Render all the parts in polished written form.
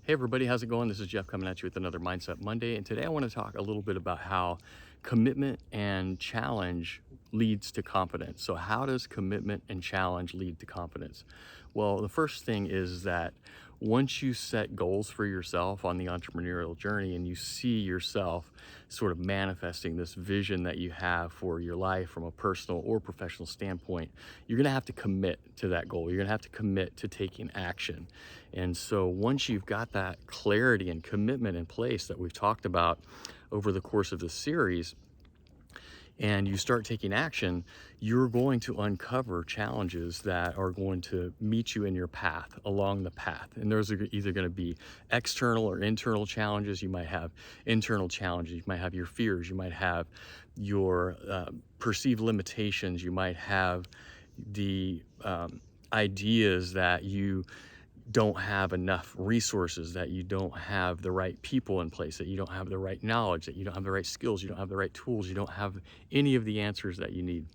Hey everybody, how's it going? This is Jeff coming at you with another Mindset Monday. And today I want to talk a little bit about how commitment and challenge leads to confidence. So how does commitment and challenge lead to confidence? Well, the first thing is that once you set goals for yourself on the entrepreneurial journey and you see yourself sort of manifesting this vision that you have for your life from a personal or professional standpoint, you're going to have to commit to that goal. You're going to have to commit to taking action. And so once you've got that clarity and commitment in place that we've talked about over the course of this series, and you start taking action, you're going to uncover challenges that are going to meet you in your path, along the path. And those are either going to be external or internal challenges. You might have internal challenges. You might have your fears. You might have your perceived limitations. You might have the ideas that you don't have enough resources, that you don't have the right people in place, that you don't have the right knowledge, that you don't have the right skills, you don't have the right tools, you don't have any of the answers that you need.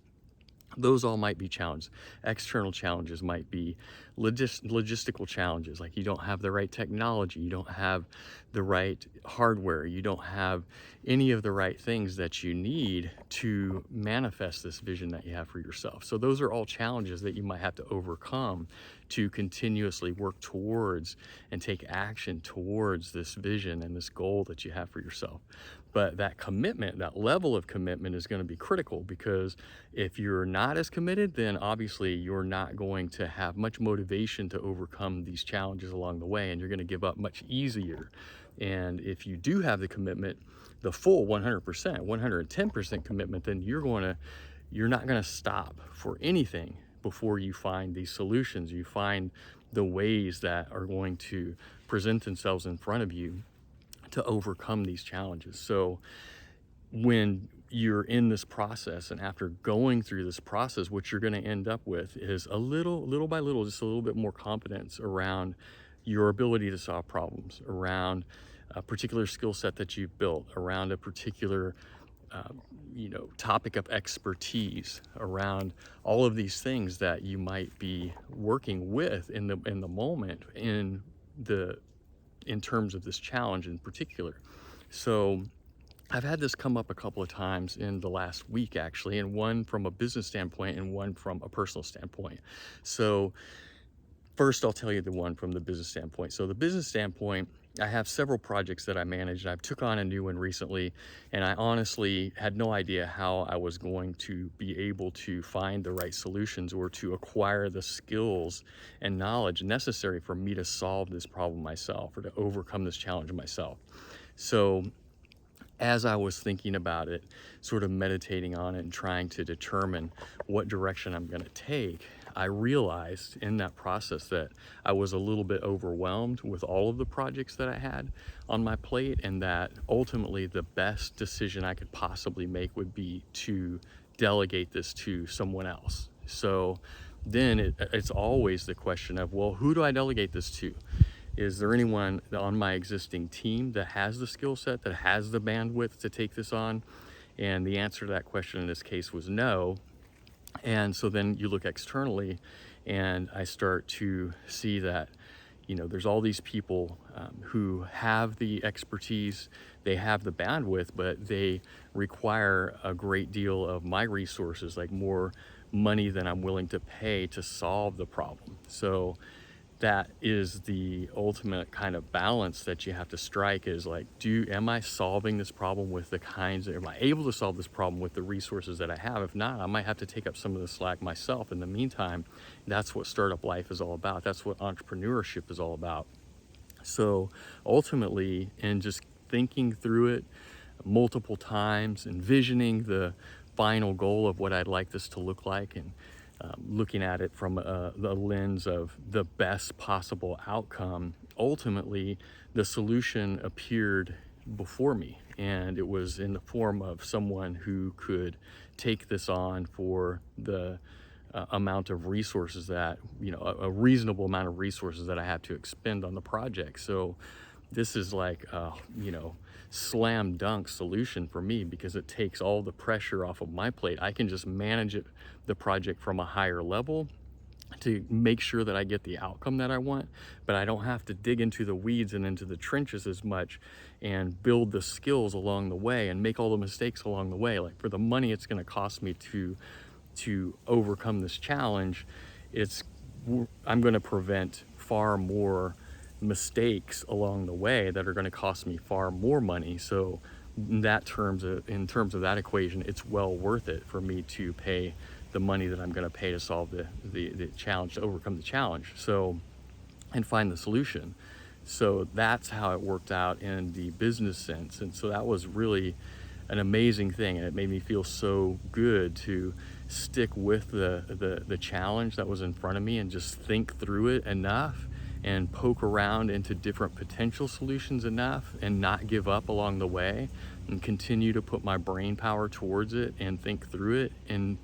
Those all might be challenges. External challenges might be logistical challenges, like you don't have the right technology, you don't have the right hardware, you don't have any of the right things that you need to manifest this vision that you have for yourself. So those are all challenges that you might have to overcome to continuously work towards and take action towards this vision and this goal that you have for yourself. But that commitment, that level of commitment is going to be critical, because if you're not as committed, then obviously you're not going to have much motivation to overcome these challenges along the way, and you're going to give up much easier. And if you do have the commitment, the full 100%, 110% commitment, then you're not going to stop for anything before you find these solutions. You find the ways that are going to present themselves in front of you to overcome these challenges. So when you're in this process, and after going through this process, what you're going to end up with is little by little, just a little bit more confidence around your ability to solve problems, around a particular skill set that you've built, around a particular topic of expertise, around all of these things that you might be working with in the moment, in terms of this challenge in particular. So I've had this come up a couple of times in the last week, actually, and one from a business standpoint and one from a personal standpoint. So first, I'll tell you the one from the business standpoint. So the business standpoint, I have several projects that I manage. I've took on a new one recently, and I honestly had no idea how I was going to be able to find the right solutions or to acquire the skills and knowledge necessary for me to solve this problem myself, or to overcome this challenge myself. So as I was thinking about it, sort of meditating on it and trying to determine what direction I'm going to take, I realized in that process that I was a little bit overwhelmed with all of the projects that I had on my plate, and that ultimately the best decision I could possibly make would be to delegate this to someone else. So then it's always the question of, well, who do I delegate this to? Is there anyone on my existing team that has the skill set, that has the bandwidth to take this on? And the answer to that question in this case was no. And so then you look externally, and I start to see that, there's all these people who have the expertise, they have the bandwidth, but they require a great deal of my resources, like more money than I'm willing to pay to solve the problem. So that is the ultimate kind of balance that you have to strike, is like, am I solving this problem with am I able to solve this problem with the resources that I have? If not, I might have to take up some of the slack myself. In the meantime, that's what startup life is all about. That's what entrepreneurship is all about. So ultimately, in just thinking through it multiple times, envisioning the final goal of what I'd like this to look like, and looking at it from the lens of the best possible outcome, ultimately the solution appeared before me, and it was in the form of someone who could take this on for the amount of resources that, a reasonable amount of resources that I have to expend on the project. So this is like a, slam dunk solution for me, because it takes all the pressure off of my plate. I can just manage the project from a higher level, to make sure that I get the outcome that I want, but I don't have to dig into the weeds and into the trenches as much and build the skills along the way and make all the mistakes along the way. Like, for the money it's going to cost me to overcome this challenge, it's I'm going to prevent far more mistakes along the way that are going to cost me far more money. So in terms of that equation, it's well worth it for me to pay the money that I'm going to pay to solve the challenge, to overcome the challenge, so, and find the solution. So that's how it worked out in the business sense. And so that was really an amazing thing, and it made me feel so good to stick with the challenge that was in front of me and just think through it enough and poke around into different potential solutions enough and not give up along the way, and continue to put my brain power towards it and think through it, and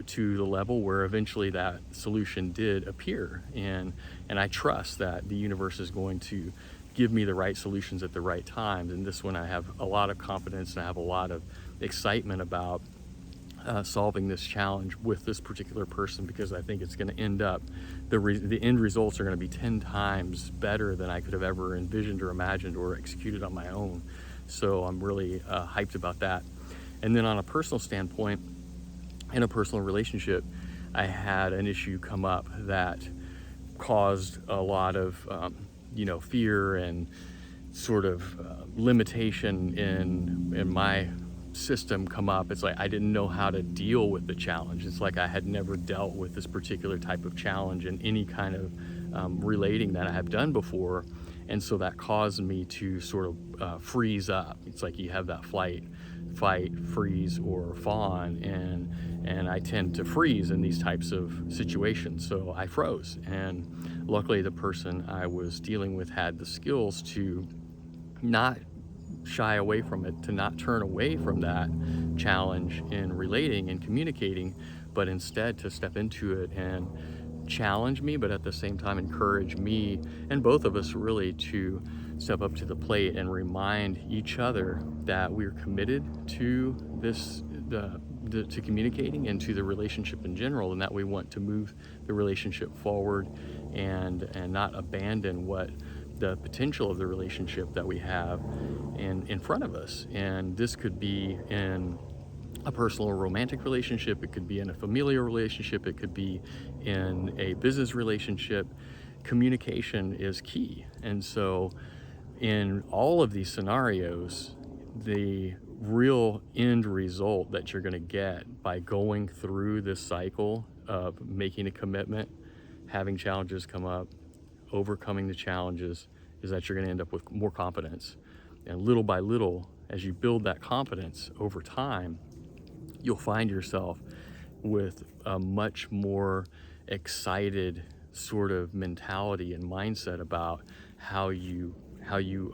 to the level where eventually that solution did appear. And I trust that the universe is going to give me the right solutions at the right times. And this one, I have a lot of confidence and I have a lot of excitement about solving this challenge with this particular person, because I think it's going to end up, the end results are going to be 10 times better than I could have ever envisioned or imagined or executed on my own. So I'm really hyped about that. And then on a personal standpoint, in a personal relationship, I had an issue come up that caused a lot of fear and sort of limitation in my system come up. It's like I didn't know how to deal with the challenge. It's like I had never dealt with this particular type of challenge in any kind of relating that I have done before. And so that caused me to sort of freeze up. It's like you have that fight, freeze, or fawn, and I tend to freeze in these types of situations. So I froze, and luckily the person I was dealing with had the skills to not shy away from it, to not turn away from that challenge in relating and communicating, but instead to step into it and challenge me, but at the same time encourage me and both of us really to step up to the plate and remind each other that we're committed to this, to communicating and to the relationship in general, and that we want to move the relationship forward and not abandon what the potential of the relationship that we have in front of us. And this could be in a personal or romantic relationship, it could be in a familial relationship, it could be in a business relationship. Communication is key. And so in all of these scenarios, the real end result that you're going to get by going through this cycle of making a commitment, having challenges come up, overcoming the challenges, is that you're going to end up with more confidence. And little by little, as you build that confidence over time, you'll find yourself with a much more excited sort of mentality and mindset about how you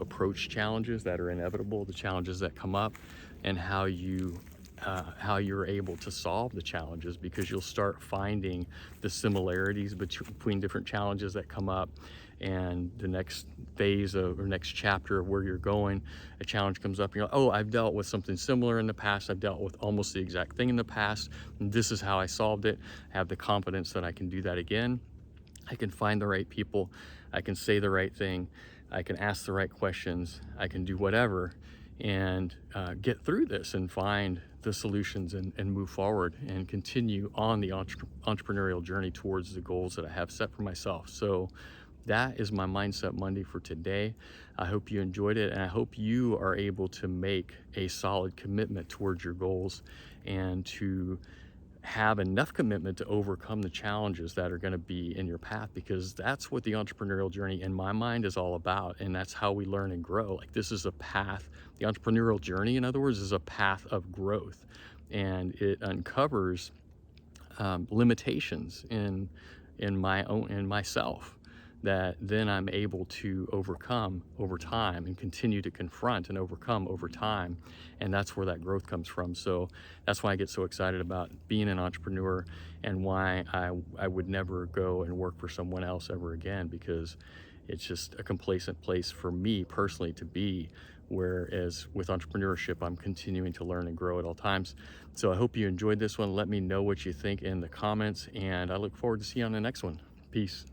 approach challenges that are inevitable, the challenges that come up, and how you're able to solve the challenges, because you'll start finding the similarities between different challenges that come up. And the next phase or next chapter of where you're going, a challenge comes up and you're like, oh, I've dealt with something similar in the past. I've dealt with almost the exact thing in the past, and this is how I solved it. I have the confidence that I can do that again. I can find the right people. I can say the right thing. I can ask the right questions. I can do whatever and get through this and find the solutions and move forward and continue on the entrepreneurial journey towards the goals that I have set for myself. So that is my Mindset Monday for today. I hope you enjoyed it, and I hope you are able to make a solid commitment towards your goals and to have enough commitment to overcome the challenges that are going to be in your path, because that's what the entrepreneurial journey in my mind is all about. And that's how we learn and grow. Like, this is a path. The entrepreneurial journey, in other words, is a path of growth, and it uncovers limitations in myself that then I'm able to overcome over time and continue to confront and overcome over time. And that's where that growth comes from. So that's why I get so excited about being an entrepreneur, and why I would never go and work for someone else ever again, because it's just a complacent place for me personally to be. Whereas with entrepreneurship, I'm continuing to learn and grow at all times. So I hope you enjoyed this one. Let me know what you think in the comments, and I look forward to seeing you on the next one. Peace.